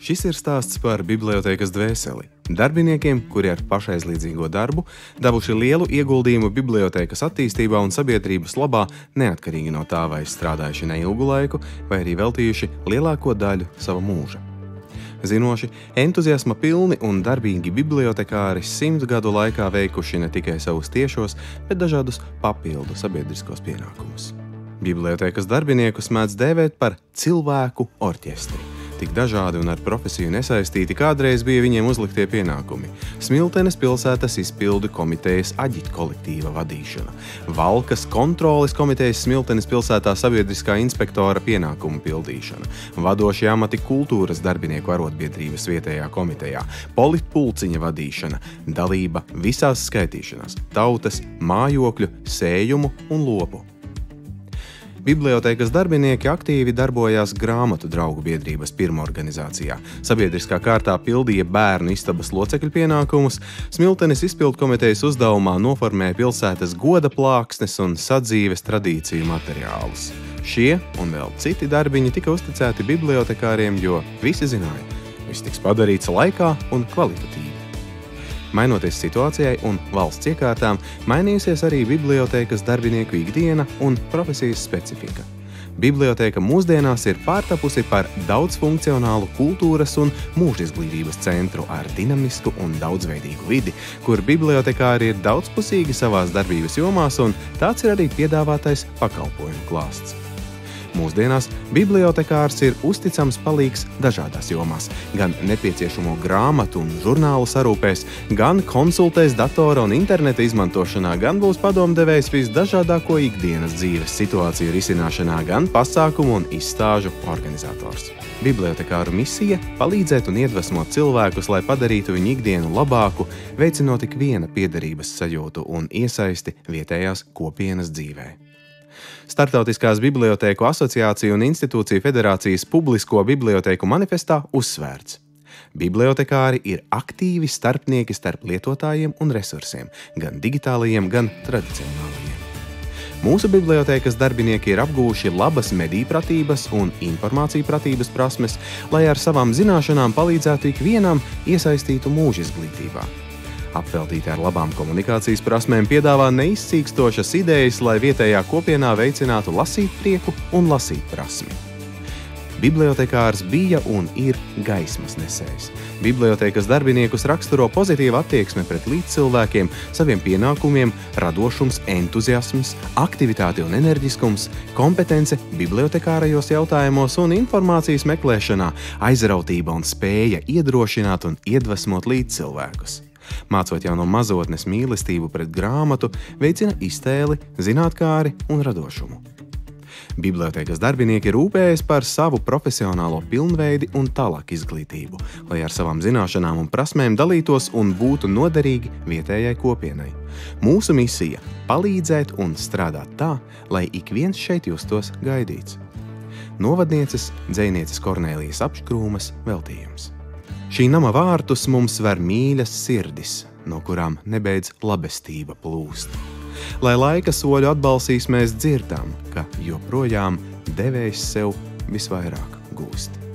Šis ir stāsts par bibliotēkas dvēseli. Darbiniekiem, kuri ar pašaizliedzīgo darbu devuši lielu ieguldījumu bibliotēkas attīstībā un sabiedrības labā, neatkarīgi no tā, vai strādājuši neilgu laiku, vai arī veltījuši lielāko daļu sava mūža. Zinoši, entuziasma pilni un darbīgi bibliotekāri 100 gadu laikā veikuši ne tikai savus tiešos, bet dažādus papildu sabiedriskos pienākumus. Bibliotēkas darbiniekus mēdz dēvēt par cilvēku orķestri. Tik dažādi un ar profesiju nesaistīti kādreiz bija viņiem uzliktie pienākumi. Smiltenes pilsētas izpildu komitejas aģitkolektīva vadīšana, Valkas kontroles komitejas Smiltenes pilsētā sabiedriskā inspektora pienākumu pildīšana, vadošie amati kultūras darbinieku arotbiedrības vietējā komitejā, politpulciņa vadīšana, dalība visās skaitīšanās, tautas, mājokļu, sējumu un lopu. Bibliotēkas darbinieki aktīvi darbojās grāmatu draugu biedrības pirmorganizācijā, sabiedriskā kārtā pildīja bērnu istabas locekļu pienākumus, Smiltenes izpildkomitejas uzdevumā noformēja pilsētas goda plāksnes un sadzīves tradīciju materiālus. Šie un vēl citi darbiņi tika uzticēti bibliotekāriem, jo visi zināja, viss tiks padarīts laikā un kvalitatīvi. Mainoties situācijai un valsts iekārtām, mainījusies arī bibliotēkas darbinieku ikdiena un profesijas specifika. Bibliotēka mūsdienās ir pārtapusi par daudzfunkcionālu kultūras un mūžizglītības centru ar dinamisku un daudzveidīgu vidi, kur bibliotekāri ir daudzpusīgi savās darbības jomās, un tāds ir arī piedāvātais pakalpojumu klāsts. Mūsdienās bibliotekārs ir uzticams palīgs dažādās jomās, gan nepieciešamo grāmatu un žurnālu sarūpēs, gan konsultēs datora un interneta izmantošanā, gan būs padomdevējs visdažādāko ikdienas dzīves situāciju risināšanā, gan pasākumu un izstāžu organizators. Bibliotekāru misija – palīdzēt un iedvesmot cilvēkus, lai padarītu viņu ikdienu labāku, veicinot ik viena piederības sajūtu un iesaisti vietējās kopienas dzīvē. Startautiskās bibliotēku asociāciju un institūciju federācijas publisko bibliotēku manifestā uzsvērts. Bibliotekāri ir aktīvi starpnieki starp lietotājiem un resursiem, gan digitālajiem, gan tradicionālajiem. Mūsu bibliotēkas darbinieki ir apgūši labas medijpratības un informācijpratības prasmes, lai ar savām zināšanām palīdzētu ikvienam iesaistītu mūžizglītībā. Apveltīti ar labām komunikācijas prasmēm piedāvā neizcīkstošas idejas, lai vietējā kopienā veicinātu lasīt prieku un lasīt prasmi. Bibliotekārs bija un ir gaismas nesējs. Bibliotēkas darbiniekus raksturo pozitīva attieksme pret līdzcilvēkiem, saviem pienākumiem, radošums, entuziasms, aktivitāte un enerģiskums, kompetence bibliotekārajos jautājumos un informācijas meklēšanā, aizrautība un spēja iedrošināt un iedvesmot līdzcilvēkus. Mācot jau no mazotnes mīlestību pret grāmatu, veicina iztēli, zinātkāri un radošumu. Bibliotēkas darbinieki rūpējas par savu profesionālo pilnveidi un tālāk izglītību, lai ar savām zināšanām un prasmēm dalītos un būtu noderīgi vietējai kopienai. Mūsu misija – palīdzēt un strādāt tā, lai ik viens šeit justos gaidīts. Novadnieces, dzejnieces Kornēlijas Apškrūmas veltījums. Šī nama vārtus mums ver mīļas sirdis, no kurām nebeidz labestība plūst. Lai laika soļu atbalsīs mēs dzirdam, ka joprojām devējs sev visvairāk gūst.